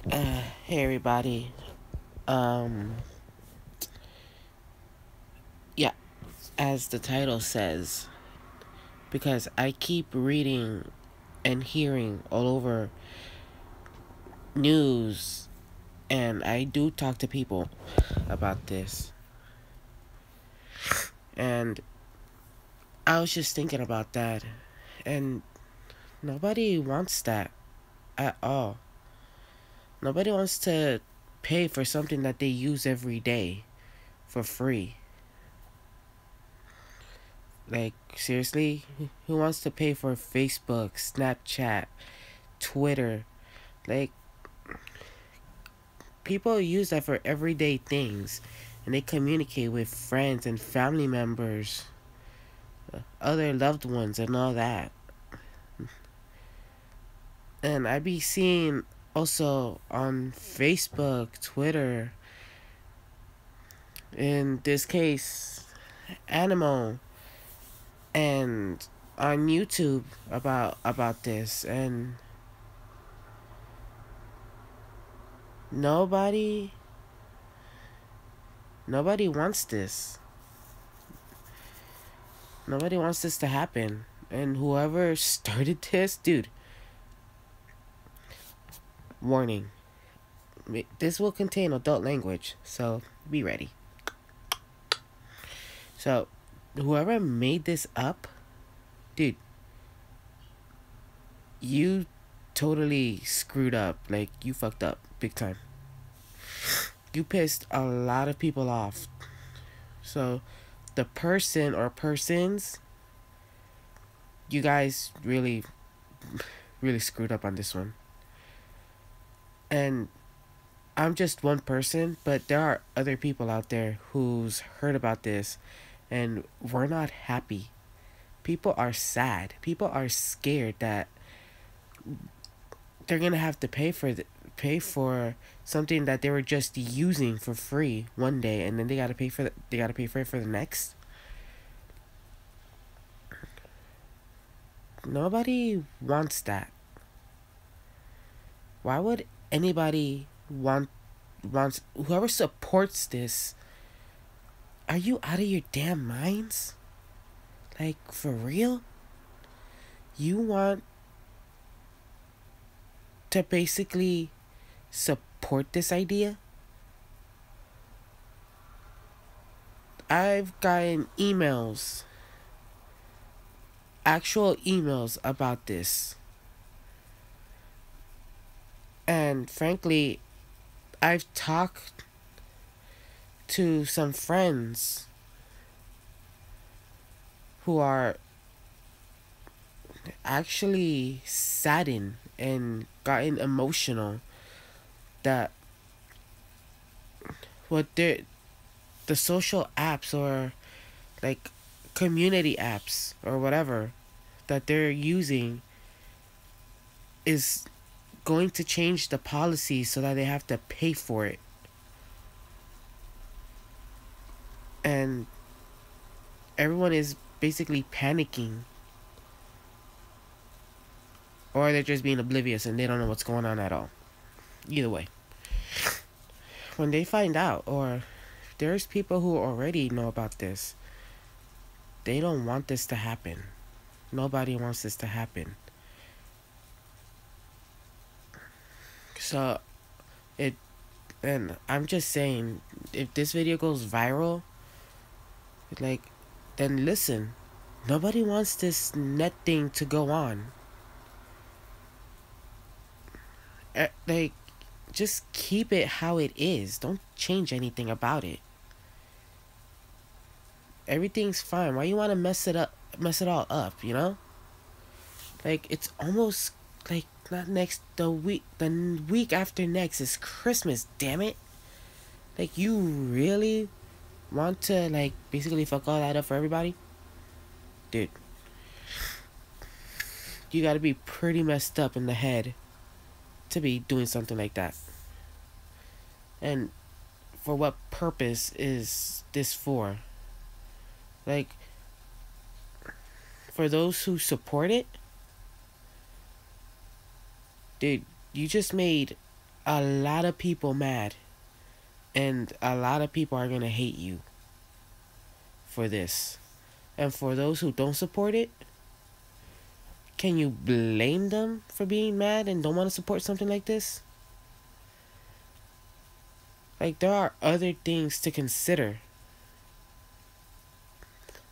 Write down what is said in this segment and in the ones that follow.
Hey everybody. Um, yeah, as the title says, because I keep reading and hearing all over news, and I do talk to people about this, and I was just thinking about that, and nobody wants that at all. Nobody wants to pay for something that they use every day for free. Like, seriously? Who wants to pay for Facebook, Snapchat, Twitter? Like, people use that for everyday things, and they communicate with friends and family members, other loved ones, and all that. And I be seeing also on Facebook, Twitter, in this case, Animal, and on YouTube about this, and nobody nobody wants this. Nobody wants this to happen. And whoever started this, dude, warning. This will contain adult language, so be ready. So, whoever made this up, dude, you totally screwed up. Like, you fucked up big time. You pissed a lot of people off. So, the person or persons, you guys really, really screwed up on this one. And I'm just one person, but there are other people out there who's heard about this, and we're not happy. People are sad. People are scared that they're gonna have to pay for something that they were just using for free one day, and then they gotta pay for it for the next. Nobody wants that. Why would anybody wants whoever supports this? Are you out of your damn minds? Like, for real? You want to basically support this idea? I've gotten actual emails about this. And frankly, I've talked to some friends who are actually saddened and gotten emotional that what the social apps or like community apps or whatever that they're using is going to change the policy so that they have to pay for it. And everyone is basically panicking, or they're just being oblivious and they don't know what's going on at all. Either way, when they find out, or there's people who already know about this, they don't want this to happen. Nobody wants this to happen. So it and I'm just saying, if this video goes viral, like, then listen, nobody wants this net thing to go on. Like, just keep it how it is. Don't change anything about it. Everything's fine. Why you want to mess it all up, you know? Like, it's almost like not next the week after next is Christmas, damn it. Like, you really want to, like, basically fuck all that up for everybody? Dude, you gotta be pretty messed up in the head to be doing something like that. And for what purpose is this for? Like, for those who support it, dude, you just made a lot of people mad, and a lot of people are gonna hate you for this. And for those who don't support it, can you blame them for being mad and don't want to support something like this? Like, there are other things to consider,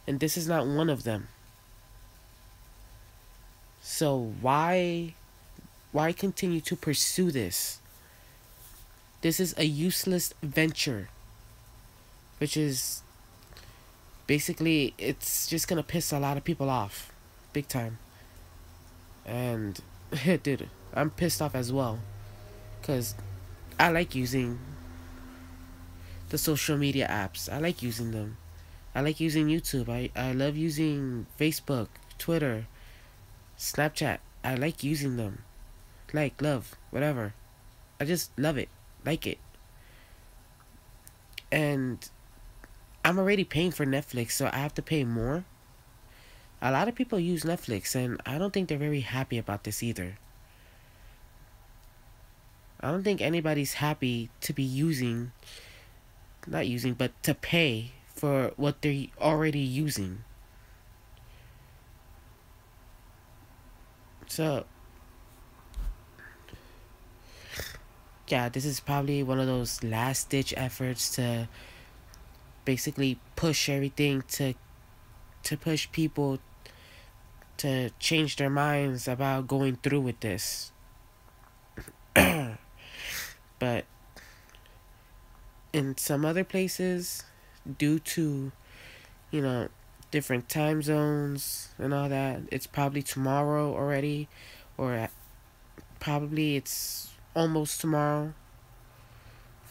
and this is not one of them. So why continue to pursue this? This is a useless venture, which is basically, it's just gonna piss a lot of people off big time. And dude, I'm pissed off as well, because I like using the social media apps. I like using them. I like using YouTube. I love using Facebook, Twitter, Snapchat. I like using them. Like, love, whatever. I just love it. Like it. And I'm already paying for Netflix, so I have to pay more. A lot of people use Netflix, and I don't think they're very happy about this either. I don't think anybody's happy to be not using, but to pay for what they're already using. So, yeah, this is probably one of those last ditch efforts to basically push everything to push people to change their minds about going through with this. But in some other places, due to, you know, different time zones and all that, it's probably tomorrow already, or probably it's almost tomorrow,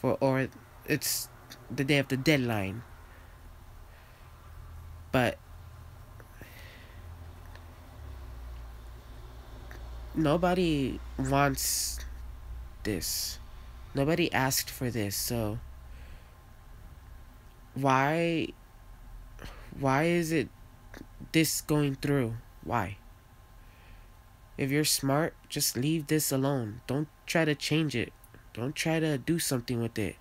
or it's the day of the deadline. But nobody wants this. Nobody asked for this, so why is it this going through? Why? If you're smart, just leave this alone. Don't try to change it. Don't try to do something with it.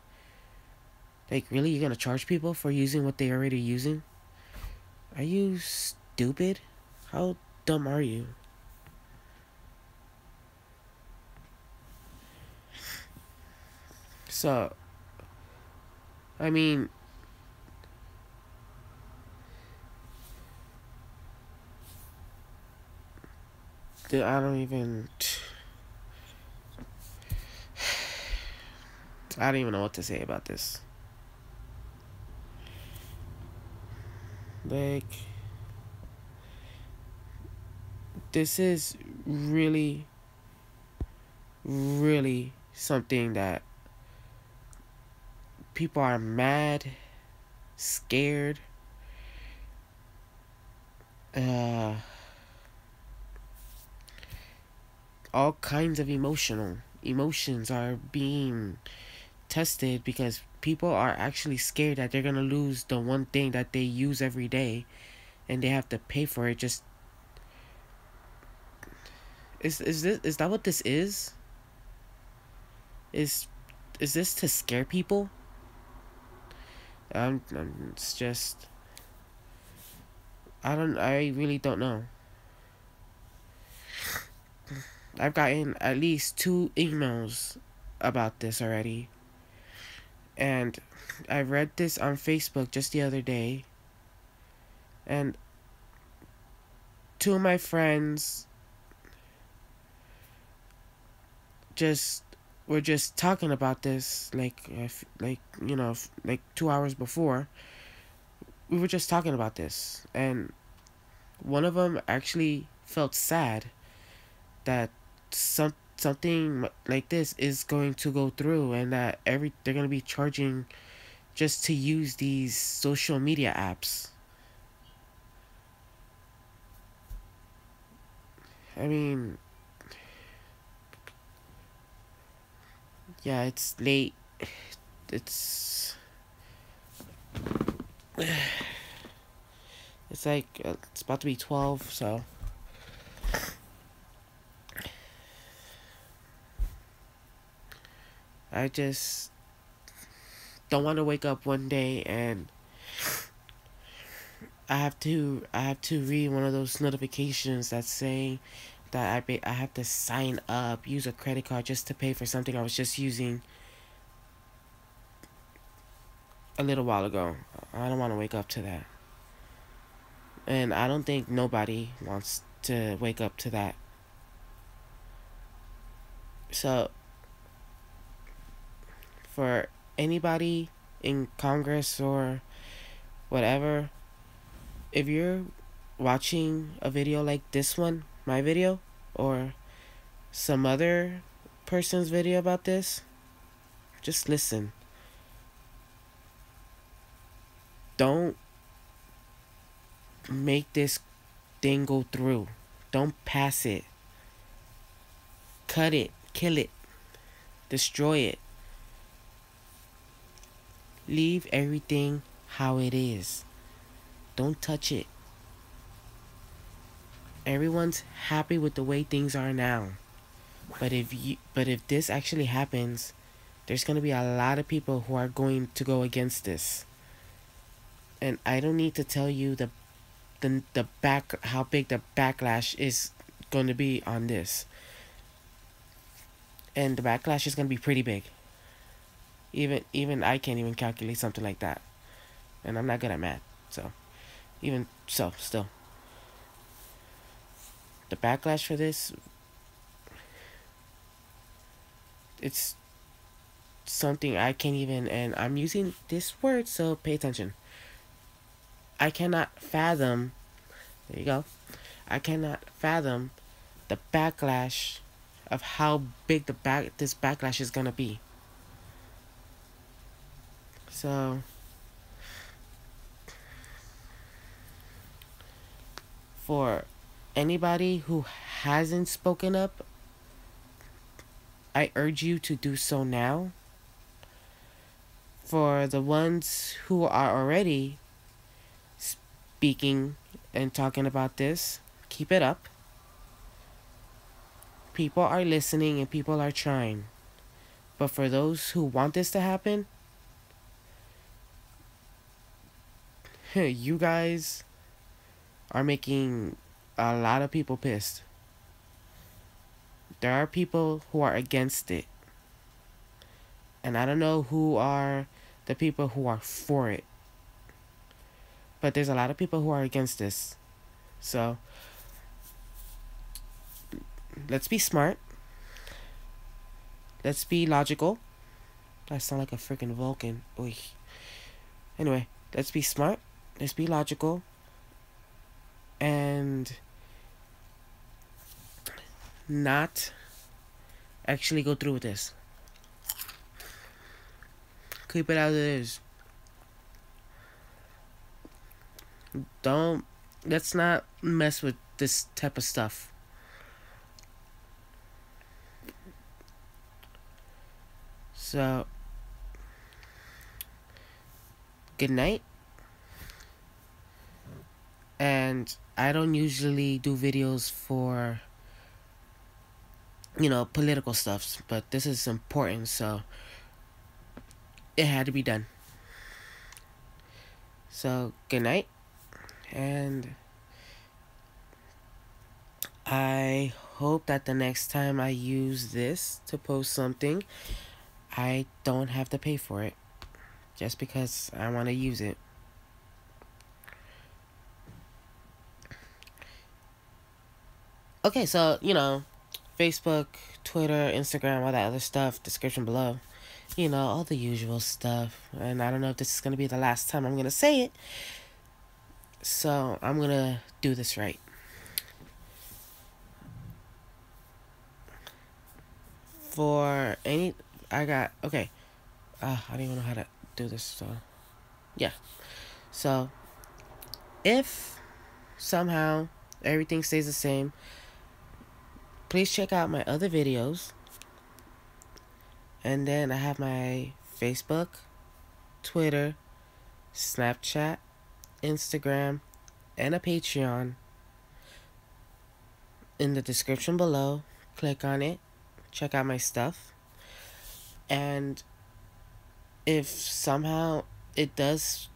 Like, really? You're gonna charge people for using what they're already using? Are you stupid? How dumb are you? So, I mean, I don't even... I don't even know what to say about this. Like, this is really, really something that people are mad, scared, all kinds of emotions are being tested because people are actually scared that they're gonna lose the one thing that they use every day, and they have to pay for it. Just is that what this is? Is this to scare people? It's just, I really don't know. I've gotten at least 2 emails about this already. And I read this on Facebook just the other day. And 2 of my friends were just talking about this, like 2 hours before. We were just talking about this, and one of them actually felt sad that something like this is going to go through, and that they're going to be charging just to use these social media apps. I mean, yeah, it's late. It's like it's about to be 12, so I just don't want to wake up one day and I have to read one of those notifications that say that I have to sign up, use a credit card just to pay for something I was just using a little while ago. I don't want to wake up to that. And I don't think nobody wants to wake up to that. So, for anybody in Congress or whatever, if you're watching a video like this one, my video, or some other person's video about this, just listen. Don't make this thing go through. Don't pass it. Cut it. Kill it. Destroy it. Leave everything how it is. Don't touch it. Everyone's happy with the way things are now. But if this actually happens, there's going to be a lot of people who are going to go against this. And I don't need to tell you how big the backlash is going to be on this. And the backlash is going to be pretty big. Even I can't even calculate something like that. And I'm not good at math. So, even so, still. The backlash for this, it's something I can't even, and I'm using this word, so pay attention. I cannot fathom, there you go, I cannot fathom the backlash of how big this backlash is gonna be. So, for anybody who hasn't spoken up, I urge you to do so now. For the ones who are already speaking and talking about this, keep it up. People are listening and people are trying. But for those who want this to happen, you guys are making a lot of people pissed. There are people who are against it. And I don't know who are the people who are for it. But there's a lot of people who are against this. So, let's be smart. Let's be logical. I sound like a freaking Vulcan. Oy. Anyway, let's be smart. Let's be logical. And not actually go through with this. Keep it as it is. Let's not mess with this type of stuff. So, good night. And I don't usually do videos for, political stuff, but this is important, so it had to be done. So, good night. And I hope that the next time I use this to post something, I don't have to pay for it. Just because I want to use it. Okay, so, Facebook, Twitter, Instagram, all that other stuff, description below. All the usual stuff. And I don't know if this is going to be the last time I'm going to say it. So, I'm going to do this right. Okay. I don't even know how to do this, so. Yeah. So, if somehow everything stays the same, please check out my other videos. And then I have my Facebook, Twitter, Snapchat, Instagram, and a Patreon in the description below. Click on it. Check out my stuff. And if somehow it does,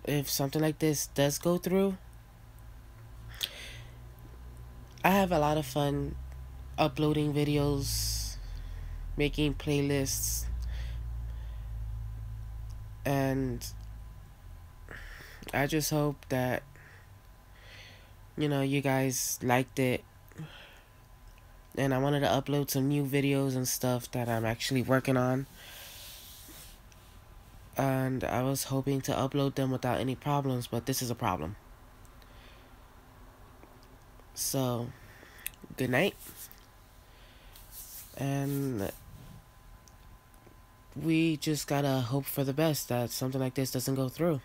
if something like this does go through, I have a lot of fun uploading videos, making playlists, and I just hope that, you guys liked it. And I wanted to upload some new videos and stuff that I'm actually working on. And I was hoping to upload them without any problems, but this is a problem. So, good night. And we just gotta hope for the best that something like this doesn't go through.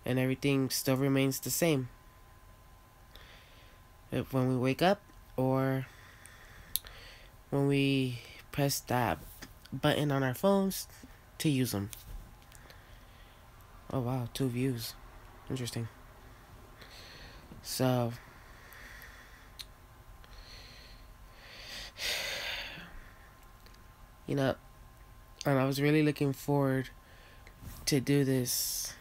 And everything still remains the same. When we wake up, or when we press that button on our phones to use them. Oh wow, 2 views. Interesting. So, and I was really looking forward to do this.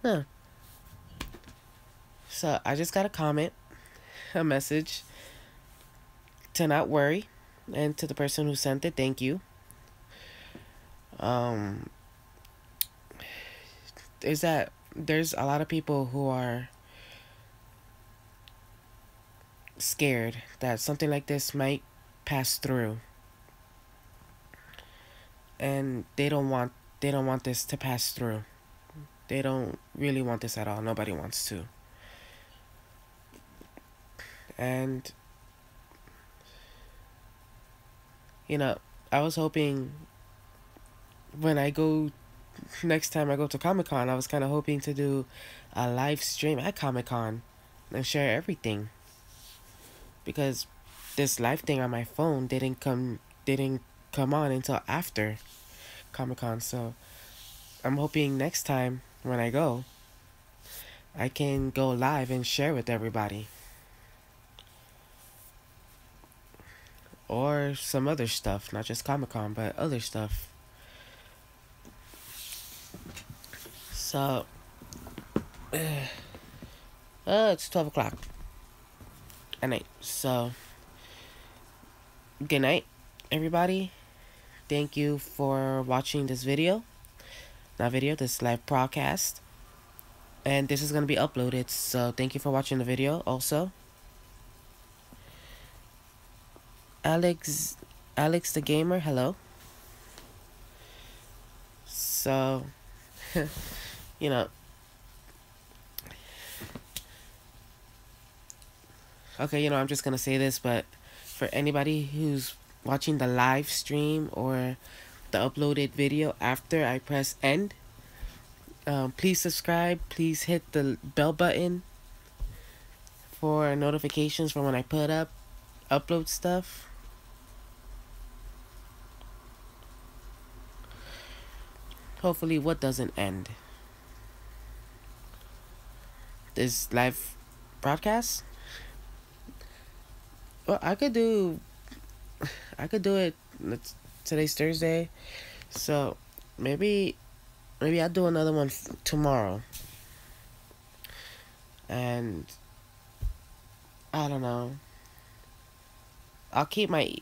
Huh. So, I just got a comment, a message to not worry, and to the person who sent it, thank you. There's a lot of people who are scared that something like this might pass through, and they don't want this to pass through. They don't really want this at all. Nobody wants to. And I was hoping when I go next time I go to Comic-Con, I was kind of hoping to do a live stream at Comic-Con and share everything, because this live thing on my phone didn't come on until after Comic-Con. So I'm hoping next time when I go, I can go live and share with everybody, or some other stuff, not just Comic-Con but other stuff. So it's 12 o'clock at night. So good night, everybody. Thank you for watching this video. This live broadcast. And this is going to be uploaded. So thank you for watching the video also. Alex the Gamer, hello. So, okay, I'm just going to say this, but for anybody who's watching the live stream or the uploaded video after I press end, please subscribe. Please hit the bell button for notifications for when I upload stuff. Hopefully what doesn't end? This live broadcast? Well, I could do it. Today's Thursday, so maybe I'll do another one tomorrow. And I don't know. I'll keep my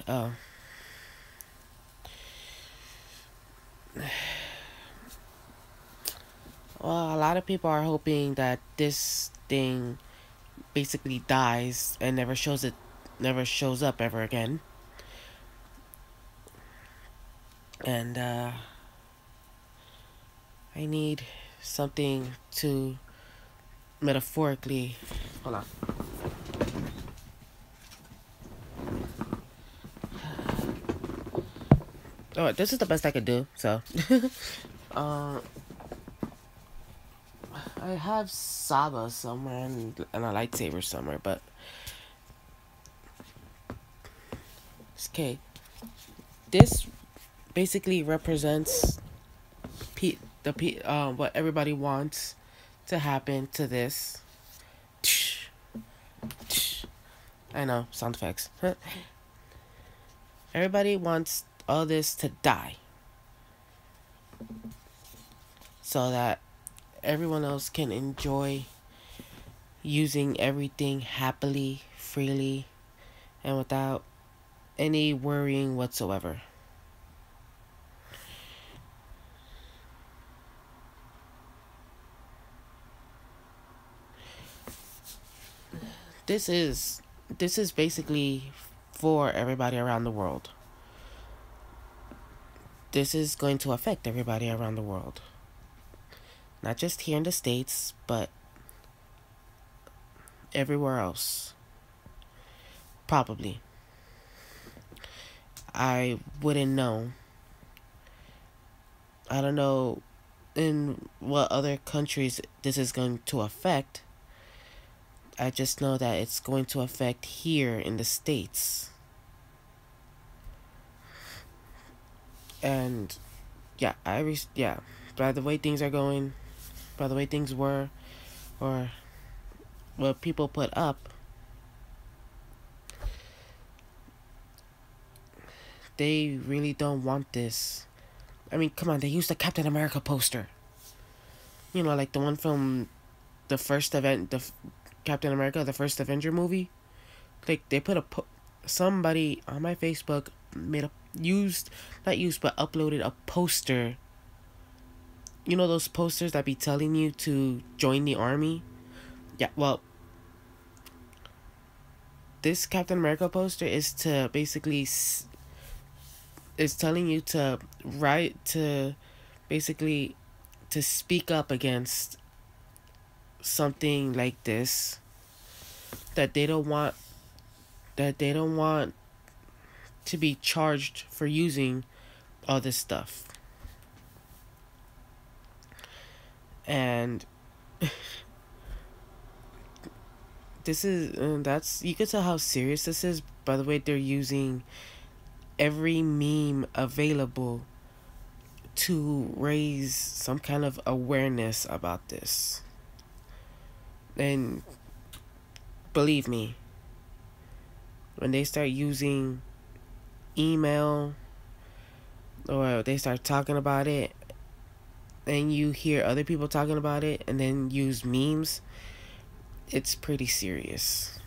well, a lot of people are hoping that this thing basically dies and never shows up ever again. And I need something to metaphorically, hold on. Oh, this is the best I could do. So I have Saba somewhere and a lightsaber somewhere, but okay. This basically represents what everybody wants to happen to this. I know, sound effects. Everybody wants all this to die so that everyone else can enjoy using everything happily, freely, and without any worrying whatsoever. This is this is basically for everybody around the world. This is going to affect everybody around the world. Not just here in the States, but everywhere else. Probably. I wouldn't know. I don't know in what other countries this is going to affect. I just know that it's going to affect here in the States. And yeah, by the way things are going, by the way things were, or what people put up, they really don't want this. I mean, come on, they used the Captain America poster. You know, like the one from the first event, Captain America, the first Avenger movie. Like, they put somebody on my Facebook made but uploaded a poster. You know those posters that be telling you to join the army? Yeah, well, this Captain America poster is to basically is telling you to basically to speak up against something like this, that they don't want to be charged for using all this stuff. And this is that's you can tell how serious this is by the way they're using every meme available to raise some kind of awareness about this. And believe me, when they start using email or they start talking about it and you hear other people talking about it and then use memes, it's pretty serious.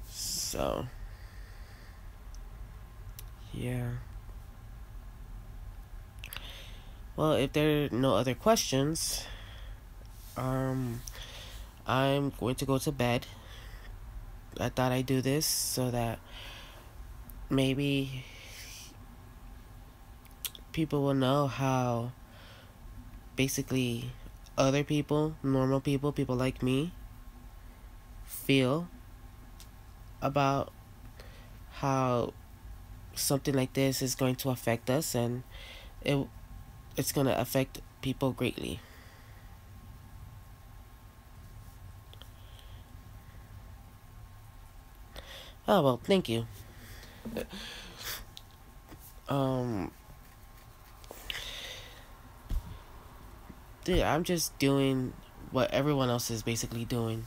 So, yeah. Well, if there are no other questions, I'm going to go to bed. I thought I'd do this so that maybe people will know how basically other people, normal people, people like me, feel about how something like this is going to affect us, and it's going to affect people greatly. Oh, well, thank you. Dude, I'm just doing what everyone else is basically doing,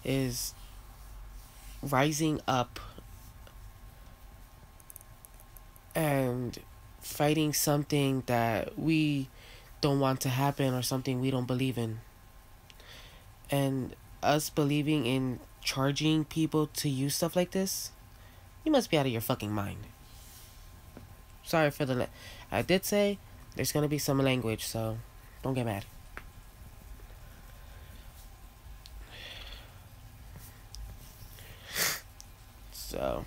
is rising up and fighting something that we don't want to happen or something we don't believe in. And us believing in charging people to use stuff like this, you must be out of your fucking mind. Sorry for I did say there's gonna be some language, so don't get mad. So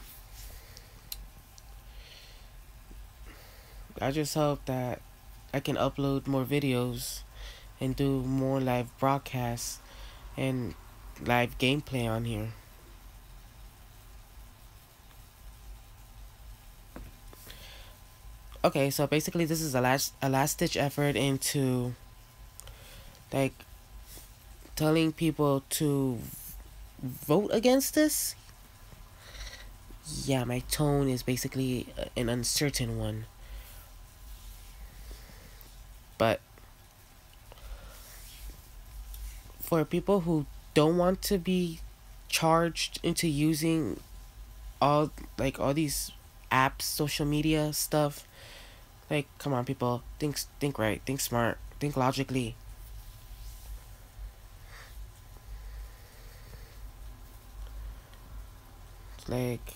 I just hope that I can upload more videos and do more live broadcasts and live gameplay on here. Okay, so basically this is a last ditch effort into like telling people to vote against this. Yeah, my tone is basically an uncertain one. But for people who don't want to be charged into using all all these apps, social media stuff. Like, come on, people, think right, think smart, think logically. Like,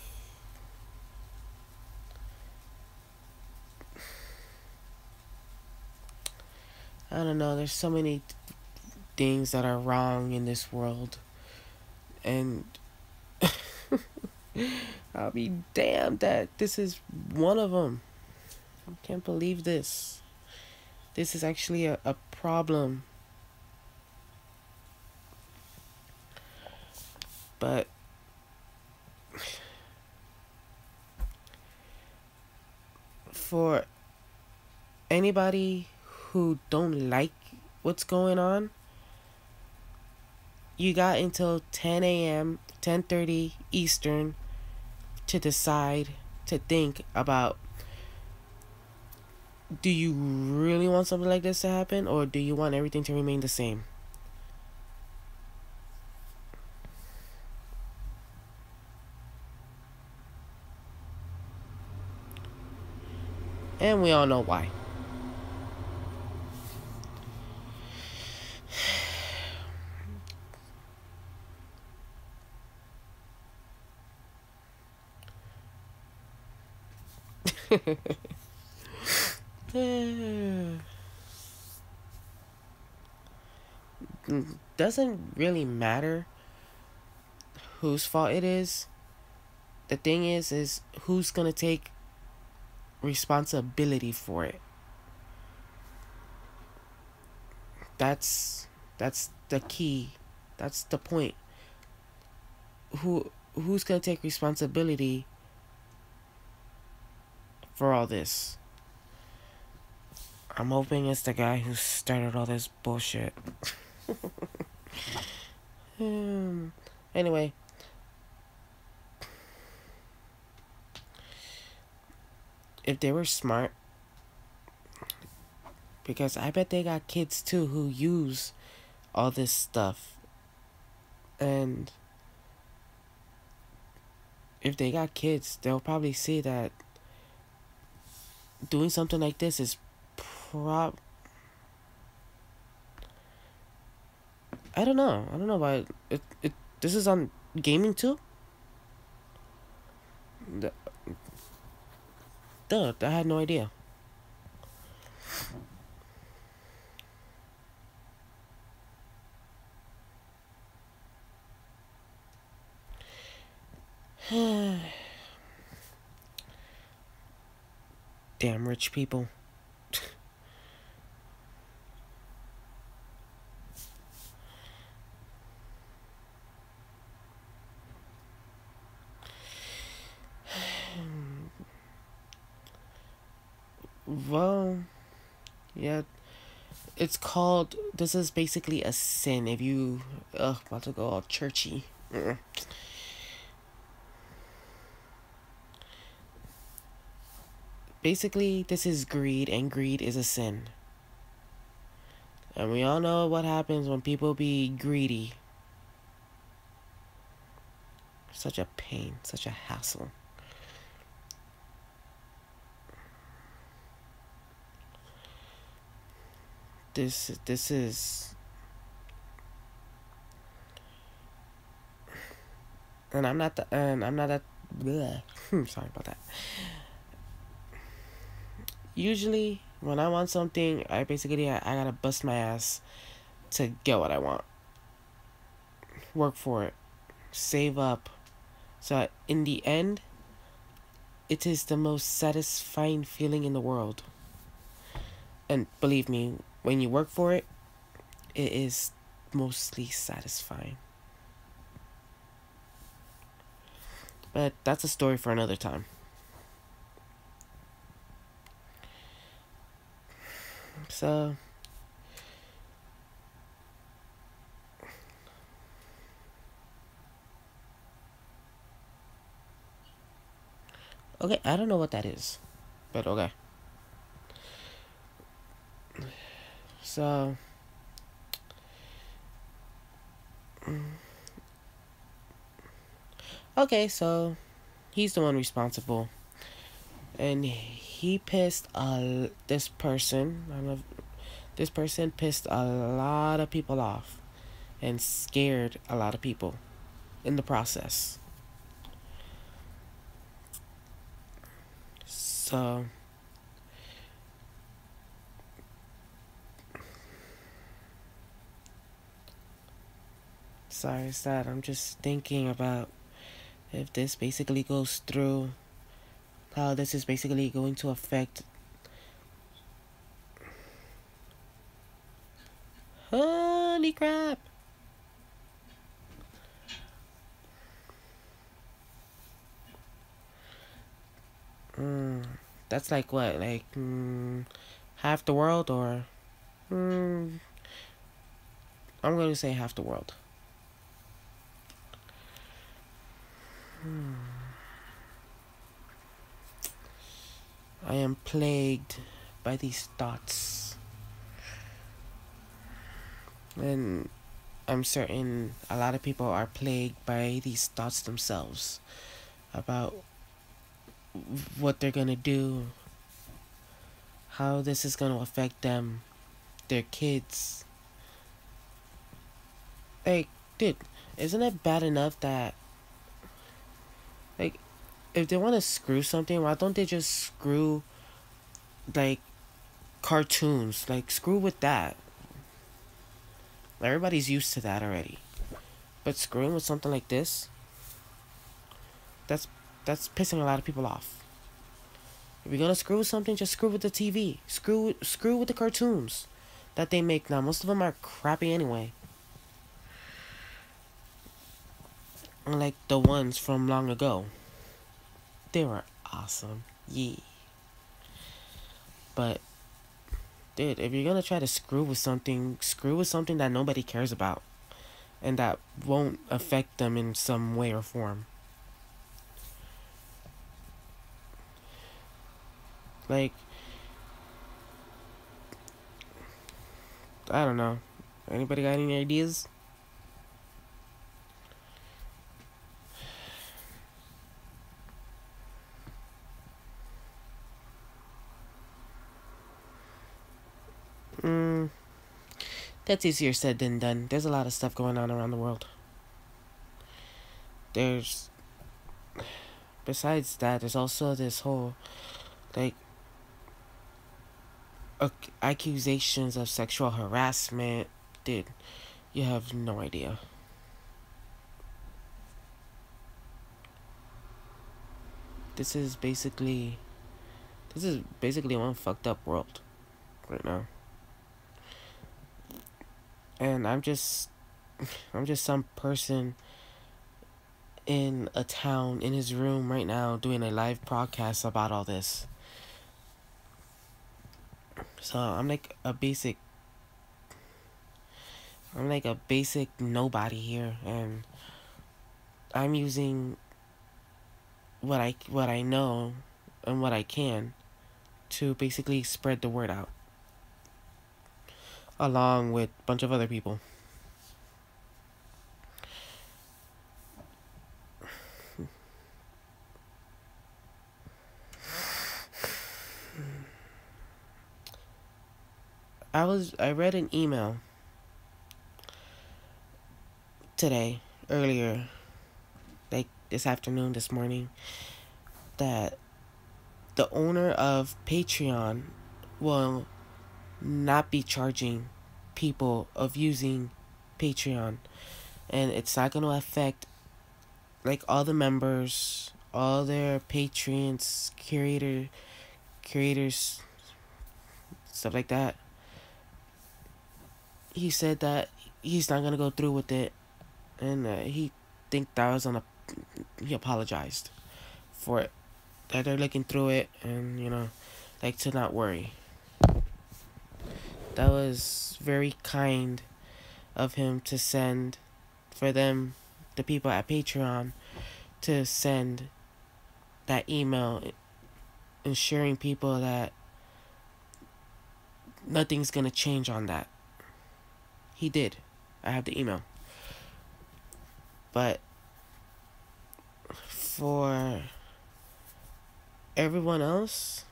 I don't know. There's so many things that are wrong in this world, and I'll be damned that this is one of them. I can't believe this. This is actually a problem. But for anybody who don't like what's going on, you got until 10 a.m., 10:30 Eastern to decide, to think about, do you really want something like this to happen, or do you want everything to remain the same? And we all know why. Doesn't really matter whose fault it is. The thing is who's gonna take responsibility for it. That's the key. That's the point. Who's gonna take responsibility for all this? I'm hoping it's the guy who started all this bullshit. Anyway, if they were smart, because I bet they got kids too who use all this stuff, and if they got kids, they'll probably see that doing something like this is I don't know, but this is on gaming too. Duh, I had no idea. Damn rich people. Well, yeah, it's called, this is basically a sin if you, about to go all churchy. Basically, this is greed, and greed is a sin. And we all know what happens when people be greedy. Such a pain, such a hassle. This is, and I'm not that bleh. Sorry about that. Usually when I want something, I gotta bust my ass to get what I want. Work for it. Save up. So in the end, it is the most satisfying feeling in the world. And believe me, when you work for it, it is mostly satisfying. But that's a story for another time. So, okay, I don't know what that is, but okay. So, Okay, so he's the one responsible, and he pissed this person. I don't know. This person pissed a lot of people off and scared a lot of people in the process. So, sorry, it's that I'm just thinking about if this basically goes through, how this is basically going to affect. Holy crap! Mm, that's like what, like half the world, or mm, I'm going to say half the world. I am plagued by these thoughts, and I'm certain a lot of people are plagued by these thoughts themselves about what they're gonna do, how this is gonna affect them, their kids. Like, dude, isn't it bad enough that, like, if they want to screw something, why don't they just screw, like, cartoons? Like, screw with that. Everybody's used to that already. But screwing with something like this, that's pissing a lot of people off. If you're gonna screw with something, just screw with the TV. Screw with the cartoons that they make now. Most of them are crappy anyway. Unlike the ones from long ago. They were awesome. Yeah. But dude, if you're gonna try to screw with something that nobody cares about and that won't affect them in some way or form. Like, I don't know. Anybody got any ideas? Mm, that's easier said than done. There's a lot of stuff going on around the world. There's, besides that, there's also this whole, like, accusations of sexual harassment. Dude, you have no idea. This is basically, one fucked up world right now. And I'm just some person in a town in his room right now doing a live broadcast about all this. So I'm like a basic nobody here, and I'm using what I know and what I can to basically spread the word out along with a bunch of other people. I read an email today, earlier, like this morning, that the owner of Patreon will not be charging people of using Patreon, and it's not going to affect, like, all the members, all their patrons, creators, stuff like that. He said that he's not going to go through with it, and he apologized for it, that they're looking through it, and like, to not worry. That was very kind of him to send, for them, the people at Patreon, to send that email ensuring people that nothing's gonna change on that. He did. I have the email. But for everyone else,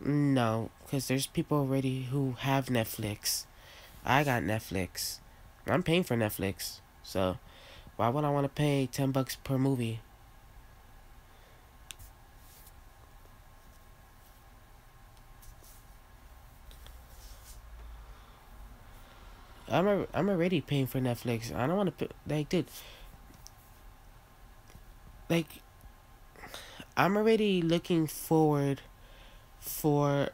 no, because there's people already who have Netflix. I got Netflix. I'm paying for Netflix. So why would I want to pay $10 per movie? I'm already paying for Netflix. I don't want to like, dude. Like, I'm already looking forward for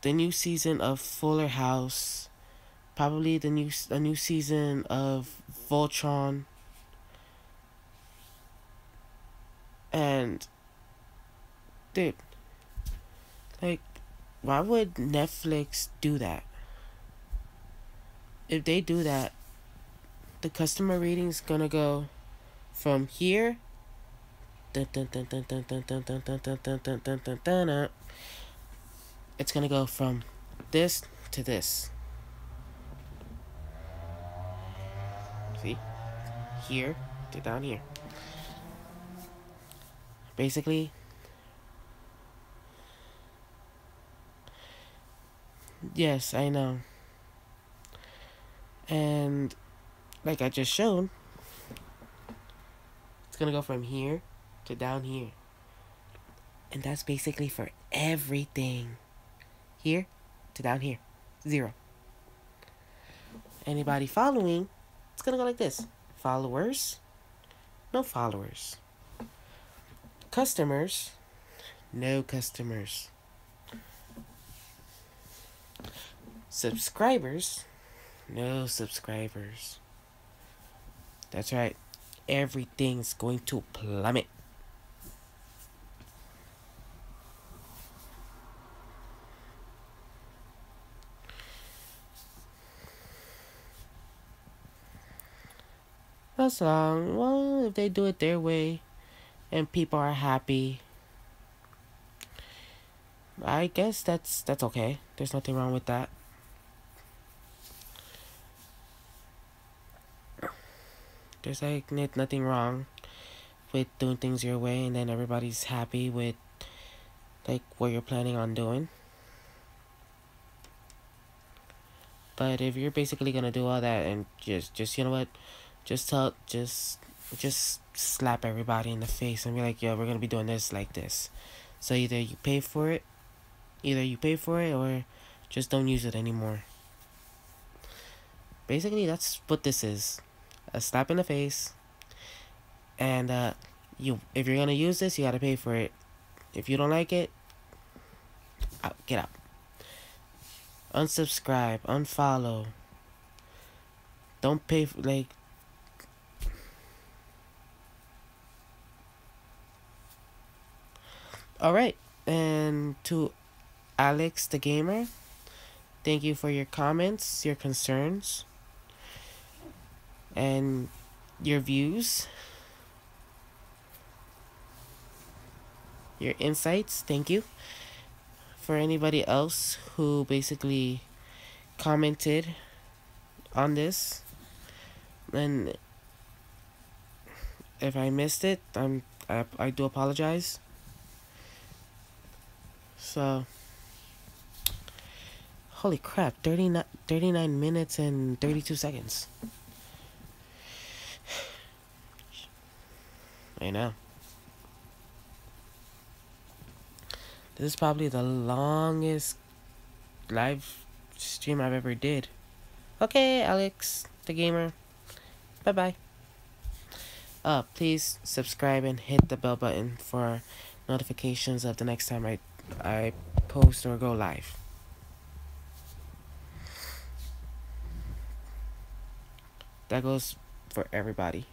the new season of Fuller House. Probably a new season of Voltron. And dude, like, why would Netflix do that? If they do that, the customer rating's gonna go from here. It's gonna go from this to this. See? Here to down here. Basically, yes, I know. And like I just showed, it's gonna go from here to down here. And that's basically for everything. Here to down here. 0. Anybody following, it's gonna go like this. Followers, no followers. Customers, no customers. Subscribers, no subscribers. That's right. Everything's going to plummet. That's long. Well, if they do it their way and people are happy, I guess that's okay. There's nothing wrong with that. There's like nothing wrong with doing things your way and then everybody's happy with like what you're planning on doing. But if you're basically gonna do all that and just you know what, just slap everybody in the face and be like, yo, we're gonna be doing this like this. So either you pay for it, or just don't use it anymore. Basically, that's what this is. A slap in the face. And if you're gonna use this, you gotta pay for it. If you don't like it, get out. Unsubscribe, unfollow. Don't pay for, like... Alright, and to Alex the Gamer, thank you for your comments, your concerns, and your views, your insights. Thank you. For anybody else who basically commented on this, and if I missed it, I do apologize. So, holy crap, 39 minutes and 32 seconds. I know. This is probably the longest live stream I've ever did. Okay, Alex, the gamer. Bye-bye. Please subscribe and hit the bell button for notifications of the next time I post or go live. That goes for everybody.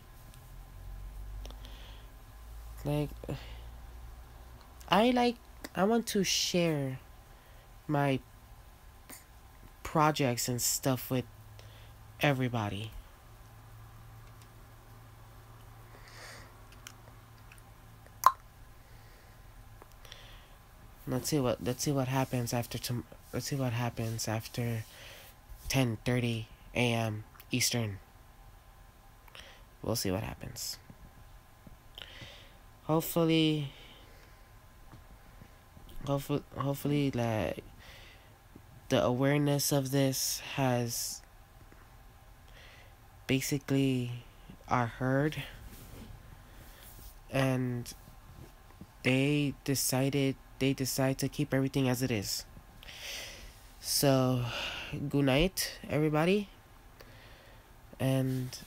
Like, I want to share my projects and stuff with everybody. Let's see what happens after 10:30 a.m. Eastern. We'll see what happens. Hopefully, like the awareness of this has basically are heard, and they decide to keep everything as it is. So, good night, everybody, and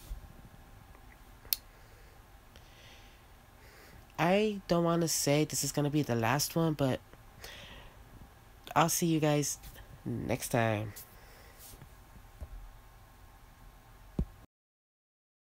I don't want to say this is gonna be the last one, but I'll see you guys next time.